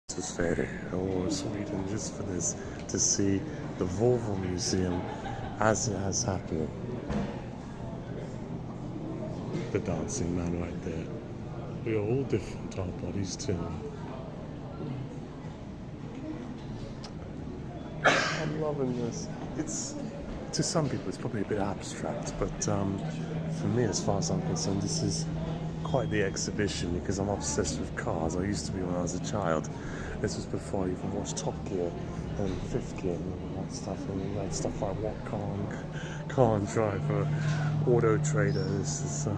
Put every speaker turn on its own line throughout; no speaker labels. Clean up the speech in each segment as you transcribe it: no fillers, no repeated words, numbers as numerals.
To Sverige or Sweden just for this, to see the Volvo Museum as it has happened. The dancing man right there. We are all different, our bodies too. I'm loving this. It's, to some people it's probably a bit abstract, but for me, as far as I'm concerned, this is quite the exhibition because I'm obsessed with cars. I used to be when I was a child. This was before I even watched Top Gear and Fifth Gear and all that stuff, and that stuff like What Can't Drive, Auto Trader. This is,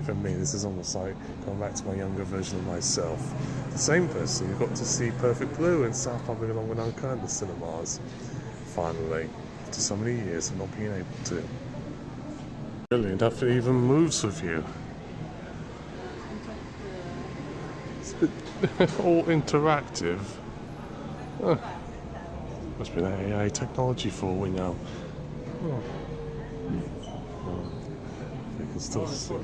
for me, this is almost like going back to my younger version of myself. The same person who got to see Perfect Blue and South Public along with Uncle in the cinemas. Finally, after so many years of not being able to. Brilliant, if it even moves with you. It's a bit all interactive. Oh. Must be that AI technology for all we know. Oh. Oh. You can still see.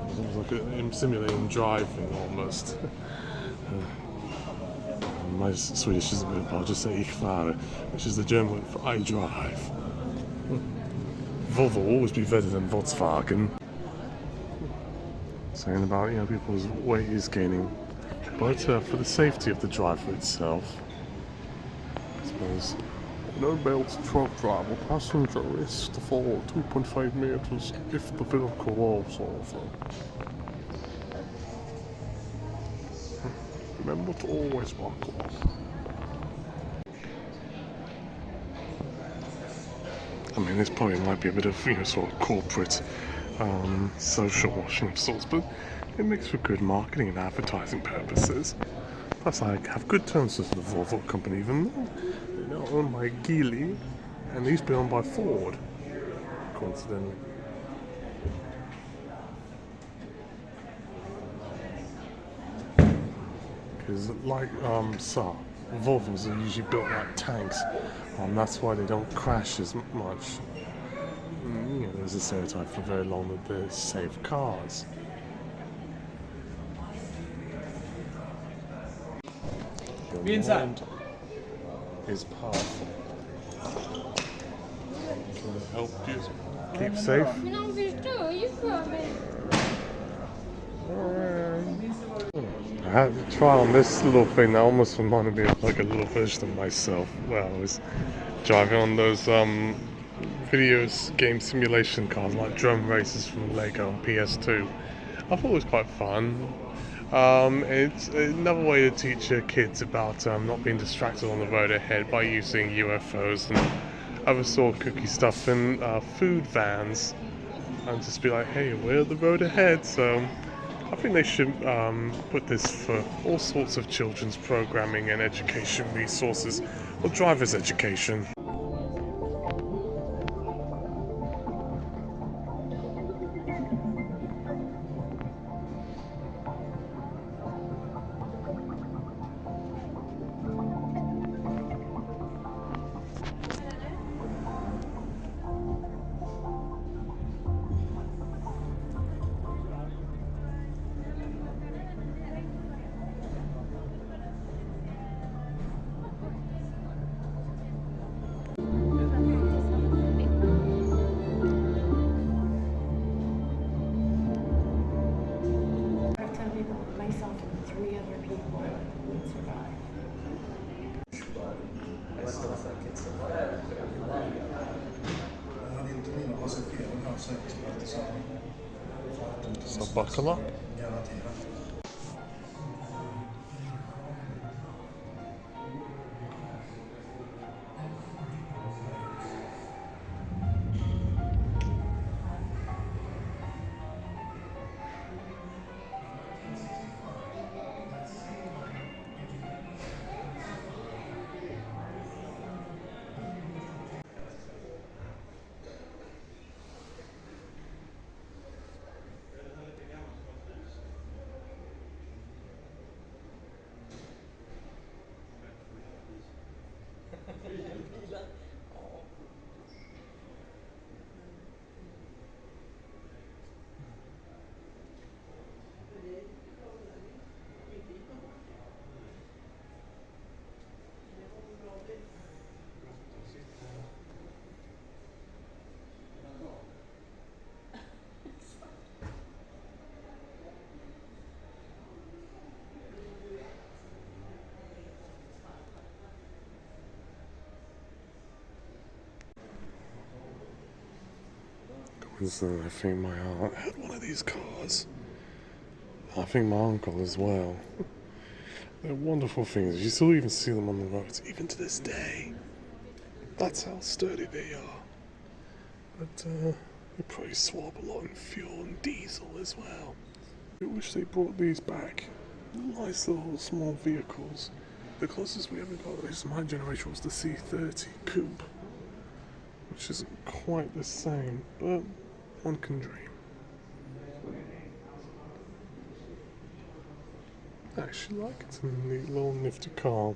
It's like I'm simulating driving almost. My Swedish isn't good, but I'll just say ich fahre, which is the German word for I drive. Volvo will always be better than Volkswagen. Saying about, people's weight is gaining, but for the safety of the driver itself, I suppose. No belt truck driver passenger is to fall 2.5 meters if the vehicle rolls over. Remember to always buckle. I mean, this probably might be a bit of, sort of corporate social washing of sorts, but it makes for good marketing and advertising purposes. Plus, I have good terms with the Volvo company, even though they're now owned by Geely, and they used to be owned by Ford, coincidentally. Because, like Volvos are usually built like tanks, that's why they don't crash as much. There's a stereotype for very long that they're safe cars. Your mind is powerful. Can it help you keep safe? I had to try on this little thing that almost reminded me of like a little version of myself. Well, I was driving on those video game simulation cars like drum races from Lego on PS2. I thought it was quite fun. It's another way to teach your kids about not being distracted on the road ahead by using UFOs and other sort of kooky stuff in food vans, and just be like, hey, we're the road ahead. So I think they should put this for all sorts of children's programming and education resources, or driver's education.
Myself and 3 other people would survive.
Så buckle up. ones, and I think my aunt had one of these cars. I think my uncle as well. They're wonderful things. You still even see them on the roads, even to this day. That's how sturdy they are. But they probably swap a lot in fuel and diesel as well. I wish they brought these back. Nice little small vehicles. The closest we ever got, at least my generation, was the C30 Coupe, which isn't quite the same, but one can dream. I actually like it. It's a neat little nifty car.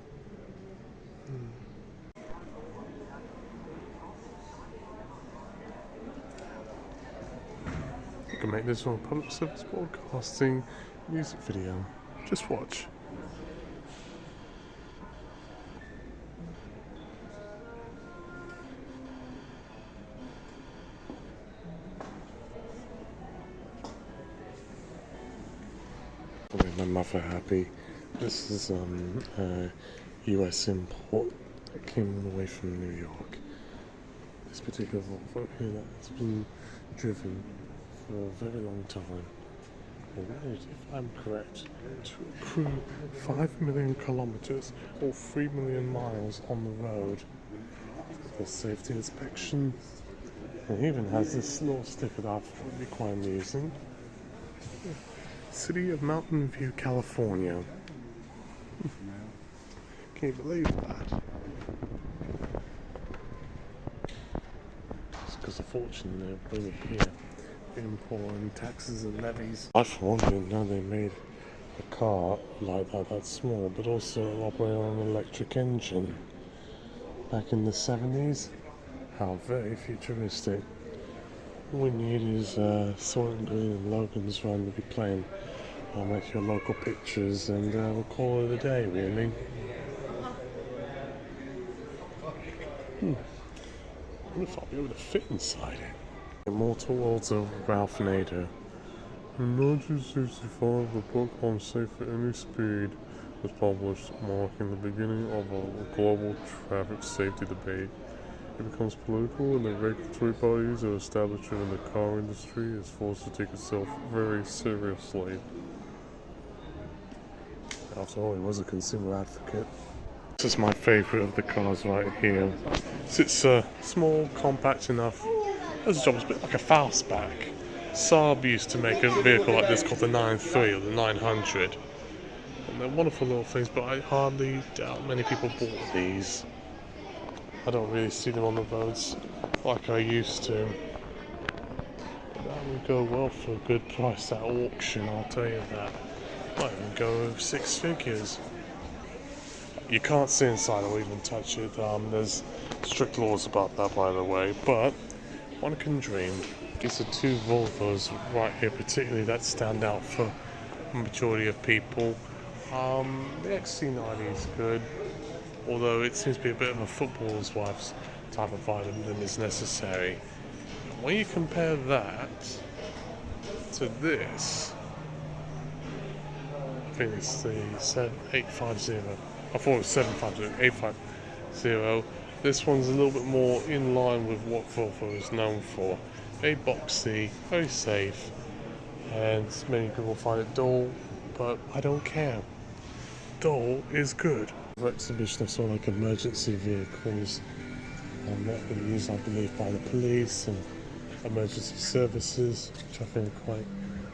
You can make this one a public service broadcasting music video. Just watch. Made my mother happy. This is a US import that came all the way from New York. This particular Volvo here that's been driven for a very long time. It managed, if I'm correct, to accrue 5 million kilometers or 3 million miles on the road. For safety inspection. It even has this little sticker that I thought would be quite amusing. City of Mountain View, California. Can you believe that? It's because unfortunately they're bringing here importing taxes and levies. I for one didn't know they made a car like that small, but also operate on an electric engine. Back in the 70s, how very futuristic. All we need is Soylent Green and Logan's Run to be playing. I'll make your local pictures and we'll call it a day, really. I wonder if I'll be able to fit inside it. Immortal Worlds of Ralph Nader. In 1965, the book on Safe at Any Speed was published, marking the beginning of a global traffic safety debate. It becomes political, and the regulatory bodies that are established in the car industry is forced to take itself very seriously. After all, he was a consumer advocate. This is my favourite of the cars right here. It's small, compact enough. This job is a bit like a fastback. Saab used to make a vehicle like this called the 9.3 or the 900. And they're wonderful little things, but I hardly doubt many people bought these. I don't really see them on the roads like I used to. But that would go well for a good price at auction, I'll tell you that. Might even go 6 figures. You can't see inside or even touch it. There's strict laws about that, by the way, but one can dream. These are two Volvos right here, particularly that stand out for the majority of people. The XC90 is good, although it seems to be a bit of a footballer's wife's type of item than is necessary. When you compare that to this, I think it's the 850. I thought it was 750, 850. This one's a little bit more in line with what Volvo is known for. Very boxy, very safe, and many people find it dull, but I don't care. Dull is good. For exhibition, I saw like emergency vehicles that were used, I believe, by the police and emergency services, which I think are quite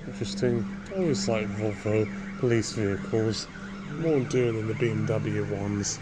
interesting. I always like Volvo police vehicles, more enduring than the BMW ones.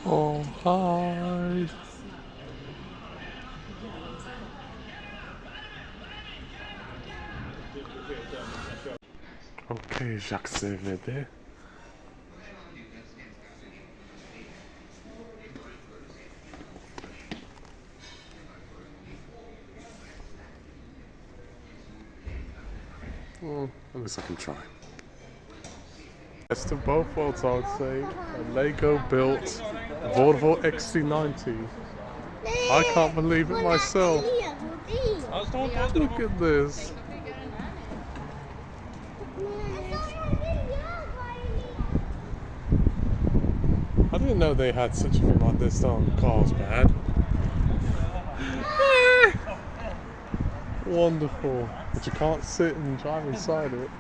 Oh, hi. Ok, j'accède. Well, at least I can try. Best of both worlds, I would say. A Lego built Volvo XC90. I can't believe it myself. Look at this. I didn't know they had such a thing like this on cars, man. Wonderful. But you can't sit and drive inside it.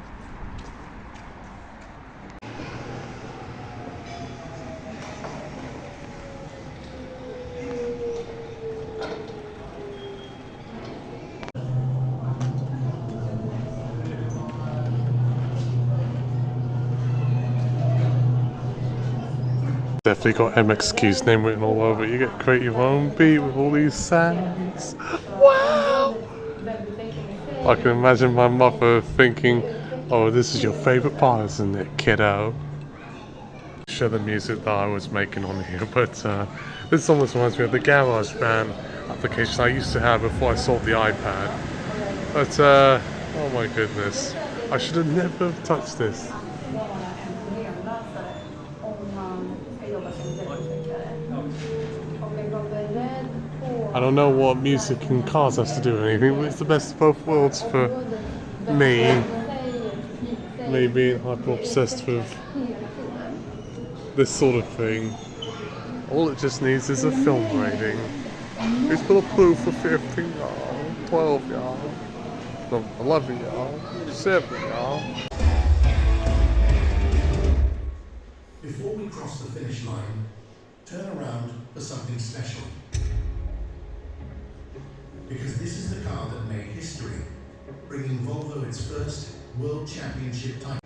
Definitely got MXQ's name written all over it. You get create your own beat with all these sounds. Wow! I can imagine my mother thinking, oh, this is your favourite part, isn't it, kiddo? Share the music that I was making on here, but this almost reminds me of the GarageBand application I used to have before I sold the iPad. But, oh my goodness, I should have never touched this. I don't know what music in cars has to do with anything, but it's the best of both worlds for me being hyper obsessed with this sort of thing. All it just needs is a film rating. It's got approved for 15 y'all, 12 y'all, no, 11 y'all, 7 y'all.
Before we cross the finish line, turn around for something special. Because this is the car that made history, bringing Volvo its first World Championship title.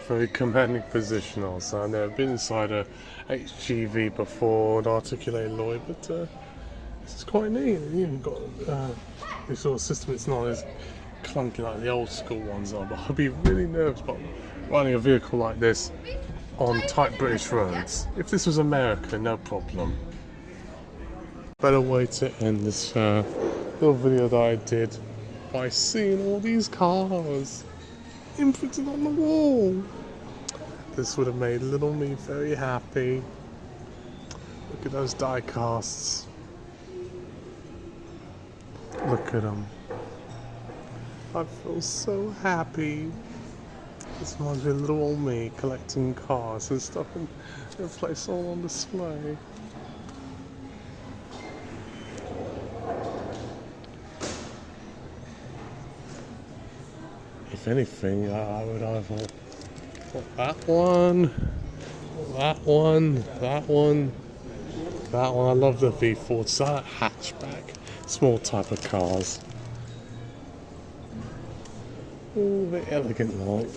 Very commanding position also. I've never been inside a HGV before, an articulated lorry, but this is quite neat. You've even got this sort of system. It's not as clunky like the old school ones are, but I'd be really nervous about running a vehicle like this on tight British roads. If this was America, no problem. Better way to end this little video that I did by seeing all these cars imprinted on the wall. This would have made little me very happy. Look at those die casts. Look at them. I feel so happy. This reminds me of little old me collecting cars and stuff and place all on display. If anything, I would either put that one, that one, that one, that one. I love the V4. It's that hatchback, small type of cars. Ooh, the elegant light.